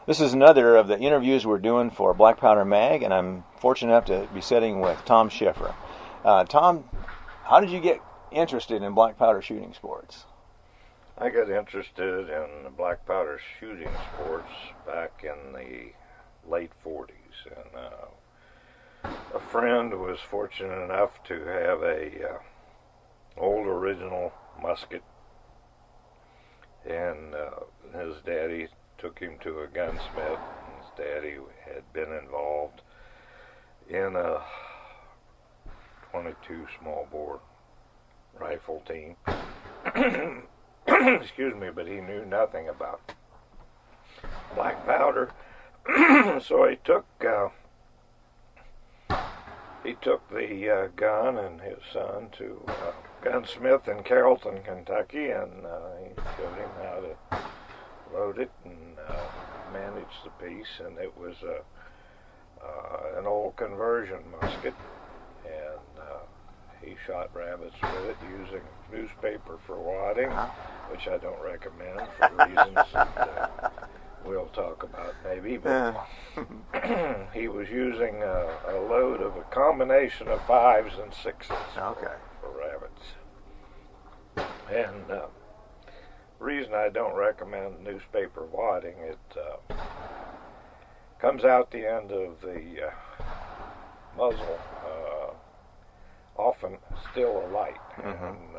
This is another of the interviews we're doing for Black Powder Mag, and I'm fortunate enough to be sitting with Tom Schiffer. Tom, how did you get interested in black powder shooting sports? I got interested in the black powder shooting sports back in the late 40s, and a friend was fortunate enough to have a old original musket, and his daddy took him to a gunsmith. His daddy had been involved in a 22 small bore rifle team. Excuse me, but he knew nothing about black powder. So he took the gun and his son to a gunsmith in Carrollton, Kentucky, and he showed him how to load it and manage the piece. And it was an old conversion musket, and he shot rabbits with it using newspaper for wadding, which I don't recommend for reasons that we'll talk about maybe. But he was using a load of a combination of 5s and 6s for rabbits. And the reason I don't recommend newspaper wadding, it comes out the end of the muzzle often still alight, and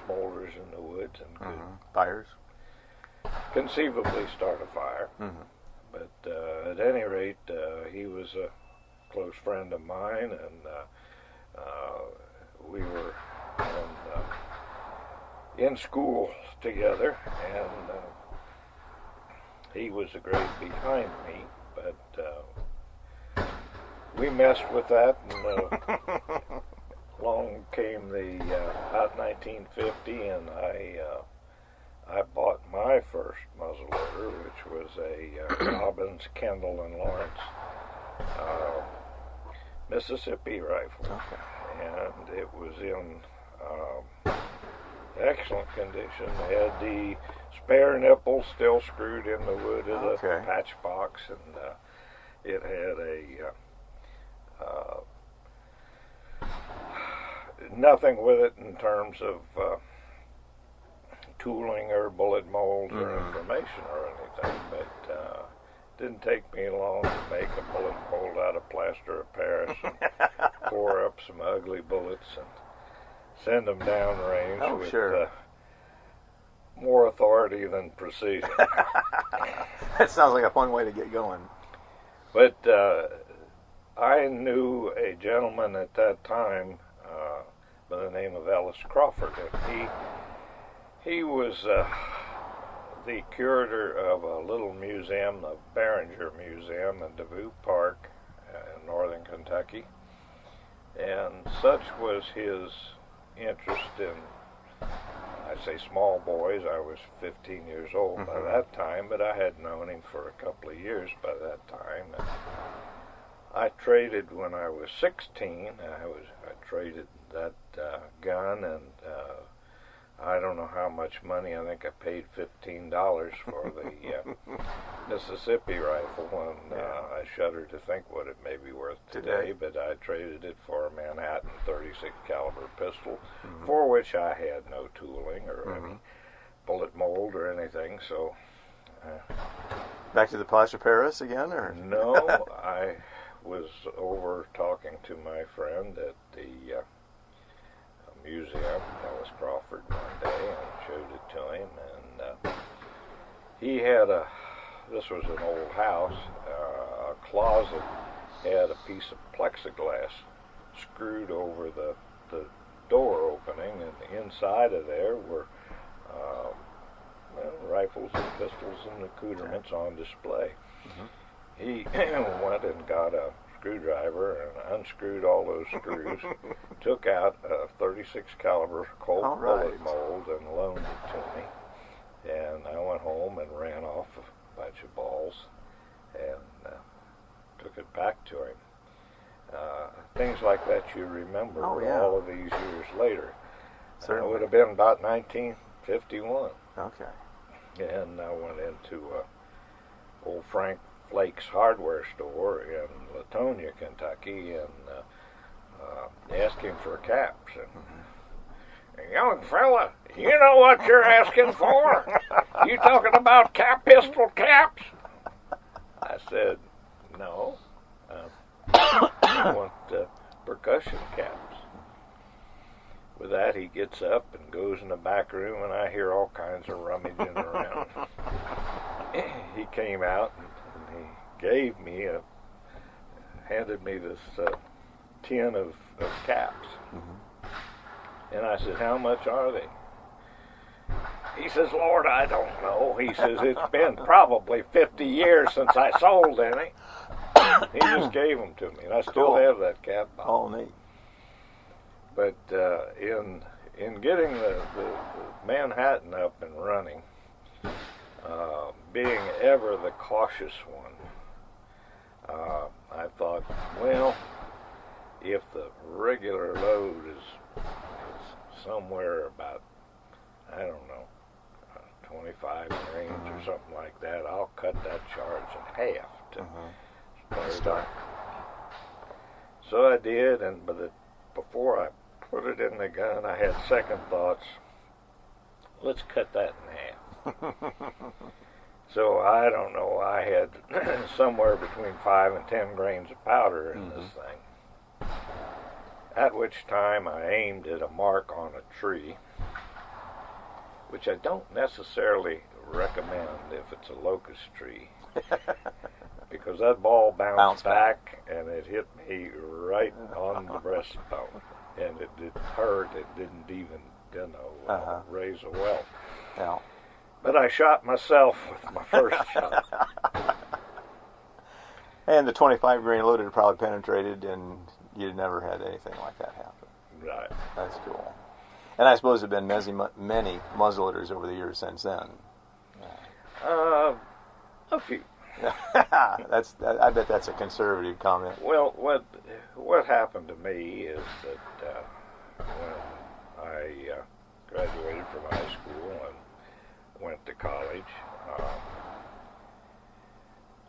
smolders in the woods and could fires conceivably start a fire. But at any rate, he was a close friend of mine, and we were in school together, and he was a grade behind me, but we messed with that, and along came the about 1950, and I bought my first muzzleloader, which was a Robbins, Kendall, and Lawrence Mississippi rifle, and it was in excellent condition. It had the spare nipples still screwed in the wood of the patch box, and it had a nothing with it in terms of tooling or bullet molds or information or anything, but didn't take me long to make a bullet mold out of plaster of Paris and pour up some ugly bullets and send them downrange with more authority than precision. That sounds like a fun way to get going. But I knew a gentleman at that time by the name of Ellis Crawford, and he was the curator of a little museum, the Barringer Museum in Devou Park in northern Kentucky, and such was his interest in, I say small boys. I was 15 years old by that time, but I had known him for a couple of years by that time. And I traded when I was 16. I traded that gun, and I don't know how much money. I think I paid $15 for the Mississippi rifle, and I shudder to think what it may be worth today. But I traded it for a Manhattan 36 caliber pistol, for which I had no tooling or any bullet mold or anything. So back to the plaster Paris again, or no? I was over talking to my friend at the museum, Ellis Crawford, one day, and showed it to him, and he had this was an old house, a closet had a piece of plexiglass screwed over the door opening, and inside of there were rifles and pistols and accoutrements on display. He went and got a screwdriver and unscrewed all those screws, took out a 36 caliber Colt bullet mold and loaned it to me. And I went home and ran off a bunch of balls and took it back to him. Things like that you remember all of these years later. It would have been about 1951. Okay. And I went into old Frank Flake's hardware store in Latonia, Kentucky, and asked him for caps. And, young fella, you know what you're asking for? You talking about cap pistol caps? I said, no. I want percussion caps. With that, he gets up and goes in the back room, and I hear all kinds of rummaging around. He came out and he gave me handed me this tin of caps. And I said, how much are they? He says, Lord, I don't know. He says, it's been probably 50 years since I sold any. He just gave them to me, and I still have that cap. Oh, neat. But in getting the Manhattan up and running, being ever the cautious one, I thought, well, if the regular load is somewhere about, I don't know, 25 grains or something like that, I'll cut that charge in half to start. So I did, but before I put it in the gun, I had second thoughts. Let's cut that in half. So I don't know, I had somewhere between 5 and 10 grains of powder in this thing. At which time I aimed at a mark on a tree, which I don't necessarily recommend if it's a locust tree, because that ball bounced back and it hit me right on the breastbone, and it hurt. It didn't even, raise a welt. Yeah. But I shot myself with my first shot. And the 25 grain load had probably penetrated, and you'd never had anything like that happen. Right. That's cool. And I suppose there have been many muzzleloaders over the years since then. A few. I bet that's a conservative comment. Well, what happened to me is that when I graduated from high school and went to college,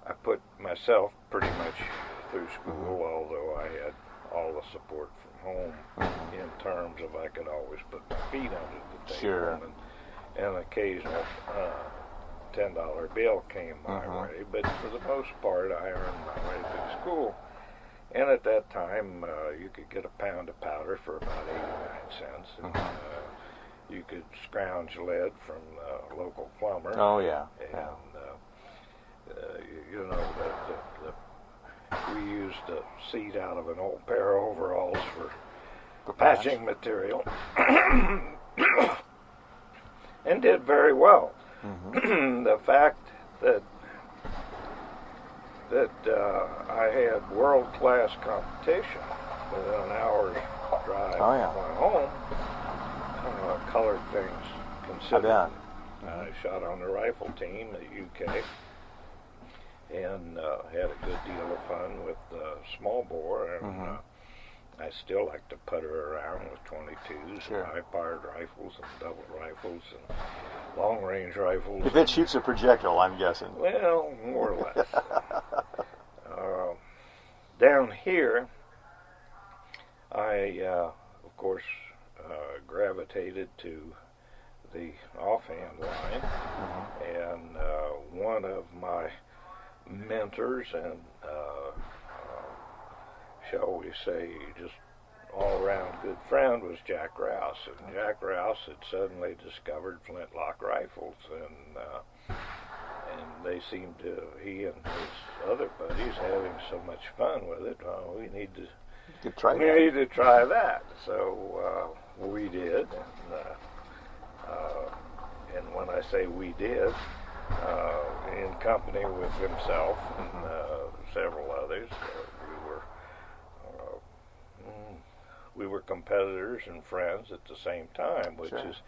I put myself pretty much through school, although I had all the support from home in terms of I could always put my feet under the table. Sure. And an occasional $10 bill came my way, but for the most part I earned my way through school. And at that time you could get a pound of powder for about 89 cents, and you could scrounge lead from a local plumber. Oh, yeah. And you know, we used a seat out of an old pair of overalls for patching material, and did very well. The fact that I had world-class competition within an hour's drive from my home colored things considerably. I shot on the rifle team at UK, and had a good deal of fun with small bore, and I still like to putter around with 22s and high-powered rifles and double rifles and long-range rifles. If it shoots a projectile, I'm guessing. Well, more or less. Down here, I, of course, gravitated to the offhand line, and one of my mentors and shall we say just all-around good friend was Jack Rouse, and Jack Rouse had suddenly discovered flintlock rifles, and they seemed to, he and his other buddies, having so much fun with it. We need to try that. So we did, and when I say we did, in company with himself and several others, we were competitors and friends at the same time, which is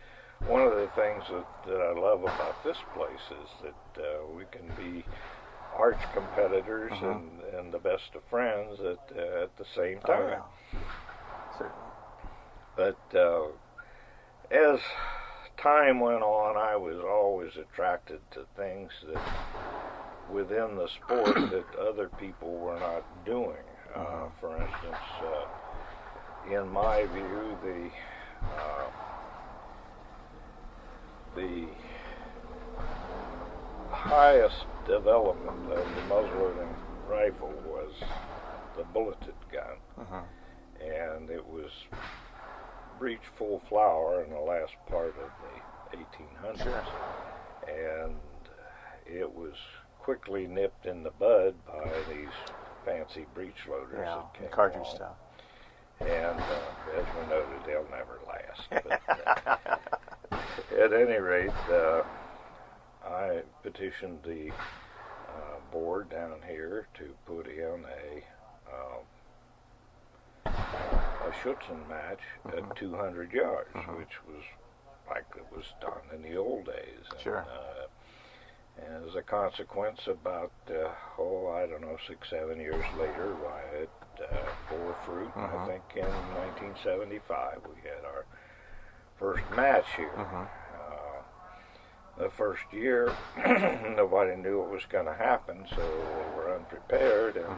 one of the things that I love about this place, is that we can be arch competitors and the best of friends at the same time. But as time went on, I was always attracted to things within the sport that other people were not doing. For instance, in my view, the highest development of the muzzleloading rifle was the bulleted gun, and it was reached full flower in the last part of the 1800s, Sure. and it was quickly nipped in the bud by these fancy breech loaders that came cartridge along. stuff. And as we noted, they'll never last. But, at any rate, I petitioned the board down here to put in a Schutzen match at 200 yards, which was like it was done in the old days. And, Sure. and as a consequence, about, 6, 7 years later, why it bore fruit. I think in 1975 we had our first match here. The first year, nobody knew what was going to happen, so they were unprepared, and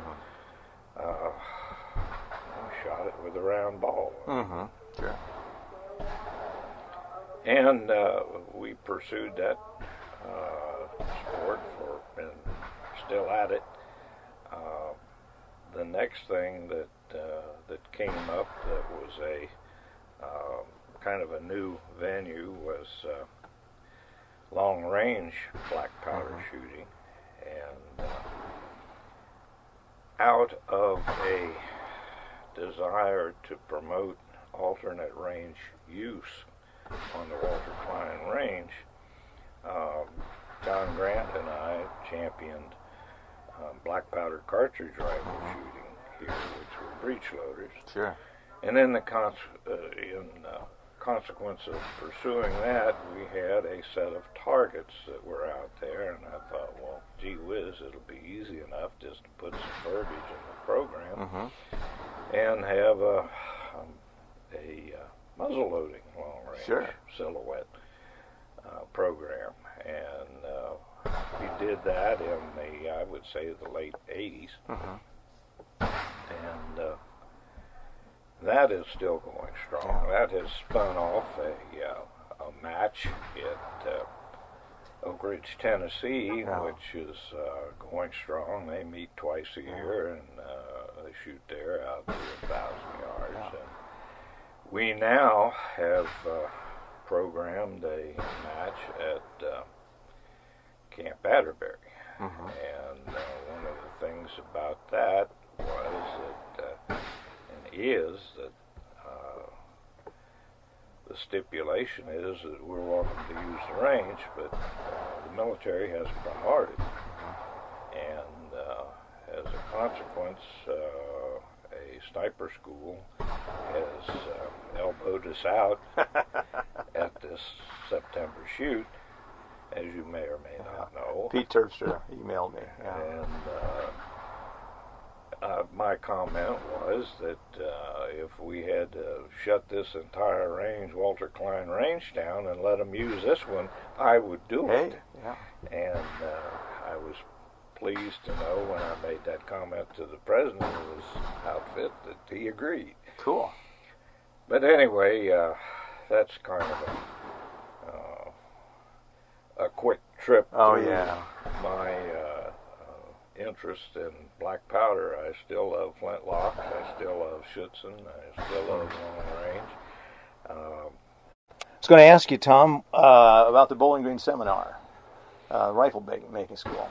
shot it with a round ball. Sure. And we pursued that sport and still at it. The next thing that came up that was a kind of a new venue was long-range black powder shooting, and out of a desire to promote alternate range use on the Walter Klein range, John Grant and I championed black powder cartridge rifle shooting here, which were breech loaders. Sure. And in the consequence of pursuing that, we had a set of targets that were out there, and I thought, well, gee whiz, it'll be easy enough just to put some verbiage in the program and have a muzzle-loading long-range silhouette program. And we did that in the, I would say, the late 80s. And that is still going strong. That has spun off a match at Oak Ridge, Tennessee, which is going strong. They meet twice a year, and they shoot there out to 1,000 yards. And we now have programmed a match at Camp Atterbury. And one of the things about that was that, and is that the stipulation is that we're welcome to use the range, but the military has priority. And as a consequence, a sniper school has elbowed us out at this September shoot, as you may or may not know. Pete Terpstra emailed me. My comment was that if we had shut this entire range, Walter Klein range down, and let them use this one, I would do it. And I was pleased to know when I made that comment to the president of his outfit that he agreed. Cool. But anyway, that's kind of a quick trip through my interest in black powder. I still love flintlocks. I still love Schutzen. I still love long range. I was going to ask you, Tom, about the Bowling Green Seminar, rifle making school.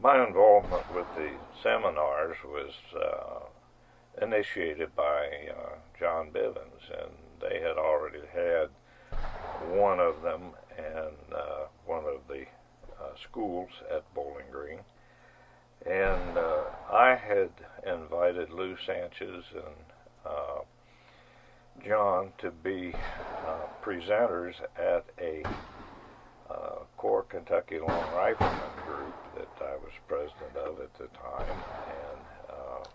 My involvement with the seminars was initiated by John Bivens, and they had already had one of them and one of the schools at Bowling Green. And I had invited Lou Sanchez and John to be presenters at a Core Kentucky Long Rifleman group that I was president of at the time, and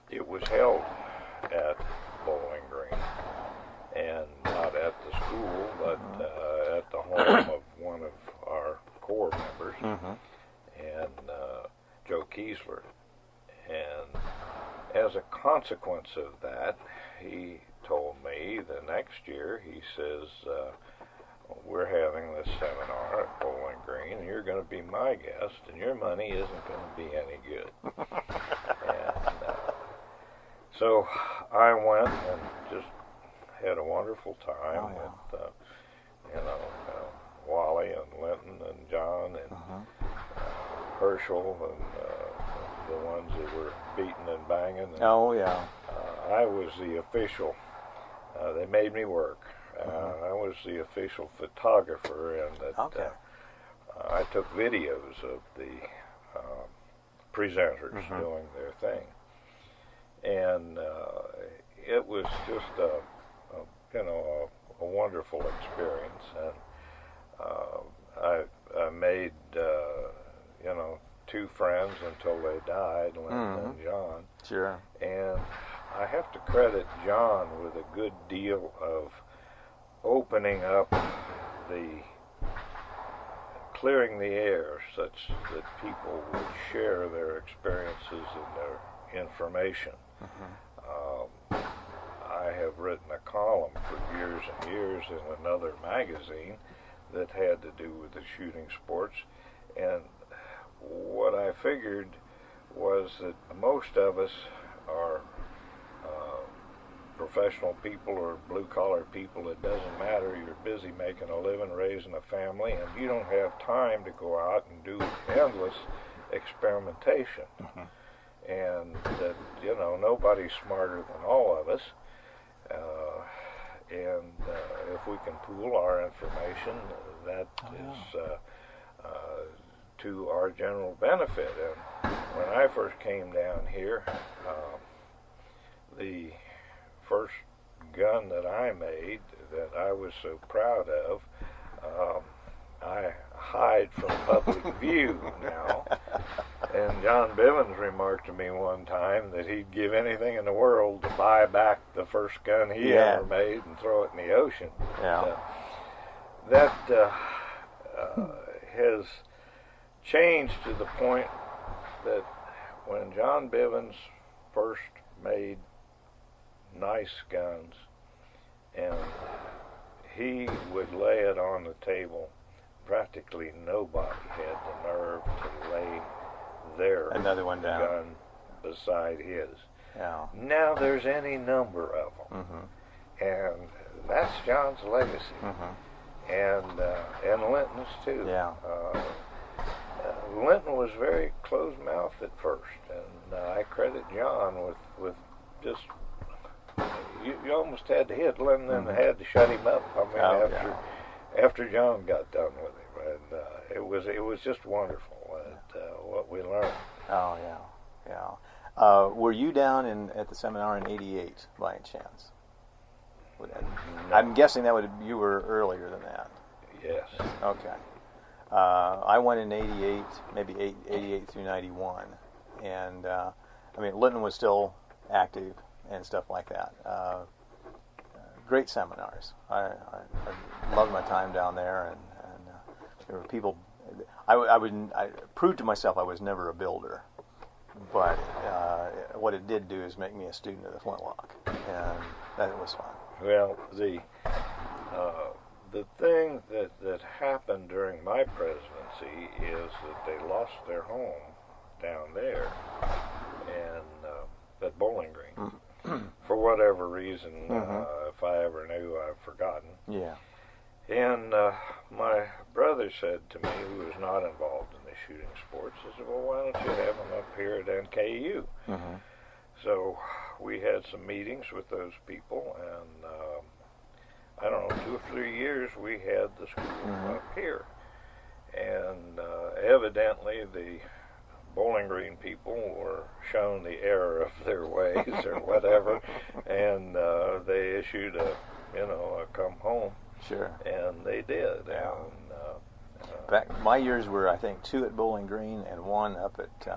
it was held at Bowling Green, and not at the school, but at the home of one of our Corps members, and Joe Kiesler. And as a consequence of that, he told me the next year, he says, we're having this seminar at Bowling Green, and you're going to be my guest, and your money isn't going to be any good. And so I went and just had a wonderful time with, Wally and Linton and John and Herschel and the ones that were beating and banging. And, I was the official. They made me work. I was the official photographer, and that I took videos of the presenters doing their thing, and it was just a wonderful experience. And I made two friends until they died, Linton and John. Sure. And I have to credit John with a good deal of opening up clearing the air such that people would share their experiences and their information. I have written a column for years and years in another magazine that had to do with the shooting sports, and what I figured was that most of us are professional people or blue-collar people. It doesn't matter. You're busy making a living, raising a family, and you don't have time to go out and do endless experimentation. And that, nobody's smarter than all of us. And if we can pool our information, that is to our general benefit. And when I first came down here, the first gun that I made that I was so proud of, I hide from public view now. And John Bivens remarked to me one time that he'd give anything in the world to buy back the first gun he ever made and throw it in the ocean. That has changed to the point that when John Bivens first made nice guns, and he would lay it on the table, practically nobody had the nerve to lay their another one down, gun beside his. Now there's any number of them, and that's John's legacy, and Linton's too. Linton was very closed-mouthed at first, and I credit John with just. You almost had to hit Linton and had to shut him up. I mean, after John got done with him, and it was just wonderful what we learned. Were you down at the seminar in '88 by any chance? No. I'm guessing you were earlier than that. Yes. Okay. I went in '88, maybe 88 through '91, and Linton was still active and stuff like that. Great seminars. I loved my time down there, and there were people. I proved to myself I was never a builder, but what it did do is make me a student of the flintlock, and that was fun. Well, the thing that happened during my presidency is that they lost their home down there, and at Bowling Green. For whatever reason, if I ever knew, I've forgotten. And my brother said to me, who was not involved in the shooting sports, he said, well, why don't you have them up here at NKU? So we had some meetings with those people, and I don't know, 2 or 3 years we had the school up here. And evidently the Bowling Green people were shown the error of their ways or whatever, and they issued a come home. Sure. And they did. Yeah. In fact, my years were, I think, 2 at Bowling Green and 1 up at,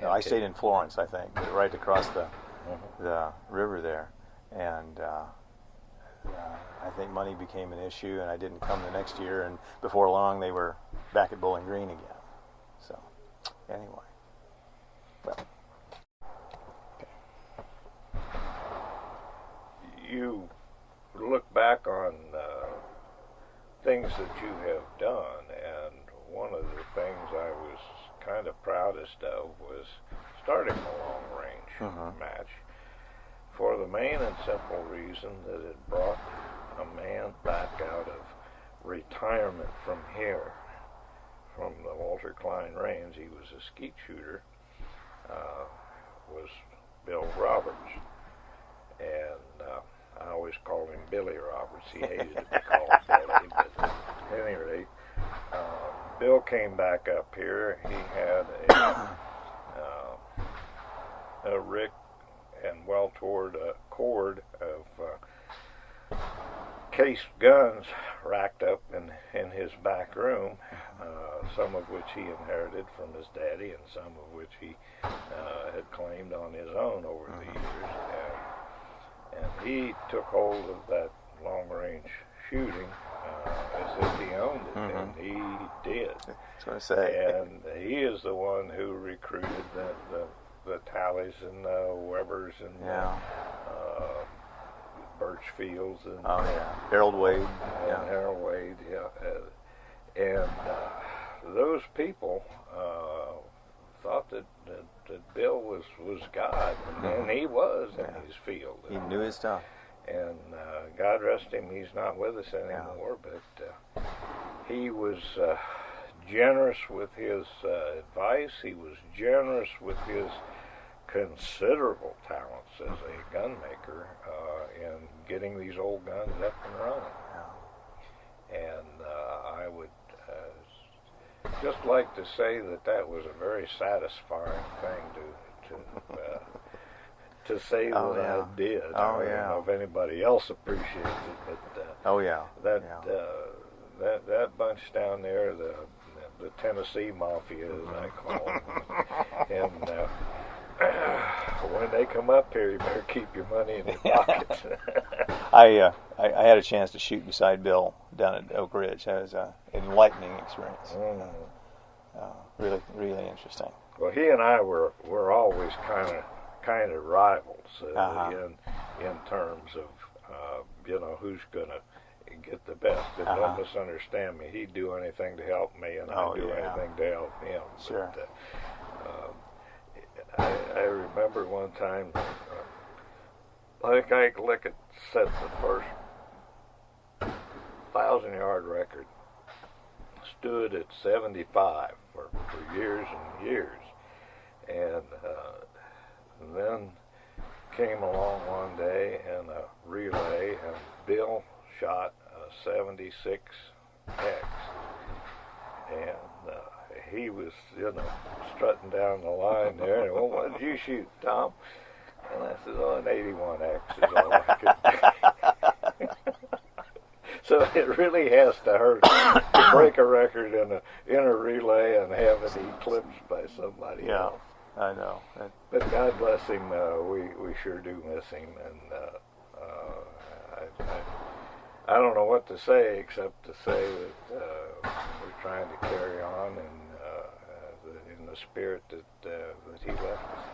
I stayed in Florence, I think, but right across the river there. And I think money became an issue, and I didn't come the next year. And before long, they were back at Bowling Green again. So, anyway, well, you look back on things that you have done, and one of the things I was kind of proudest of was starting a long-range match, for the main and simple reason that it brought a man back out of retirement from here, from the Walter Klein Range. He was a skeet shooter, was Bill Roberts, and I always called him Billy Roberts. He hated to be called Billy, but at any rate, Bill came back up here. He had a rick and well-toured cord of cased guns racked up in his back room, some of which he inherited from his daddy and some of which he had claimed on his own over the years. And he took hold of that long-range shooting as if he owned it, and he did. I was going to say. And he is the one who recruited the Tallies and Webbers and Birchfields and Harold Wade. Harold Wade, and those people thought that Bill was God, and he was in his field. He knew his stuff. And God rest him, he's not with us anymore, but he was generous with his advice. He was generous with his considerable talents as a gun maker in getting these old guns up and running. And I would just like to say that was a very satisfying thing to say that I did. I don't know if anybody else appreciates it, but that bunch down there, the Tennessee Mafia, as I call them, and when they come up here, you better keep your money in your pockets. I had a chance to shoot beside Bill down at Oak Ridge. That was an enlightening experience. Really, really interesting. Well, he and I were always kind of rivals in terms of who's gonna get the best. And don't misunderstand me. He'd do anything to help me, and I'd do anything to help him. Sure. But, I remember one time, I think Ike Lickett set the first 1,000-yard record. Stood at 75 for years and years, and then came along one day in a relay, and Bill shot a 76X, and he was, strutting down the line there, and, well, what did you shoot, Tom? And I said, an 81X is all I could do. So it really has to hurt to break a record in a relay and have it eclipsed by somebody else. I know. But God bless him, we sure do miss him, and I don't know what to say except to say that we're trying to carry on in the spirit that he left us.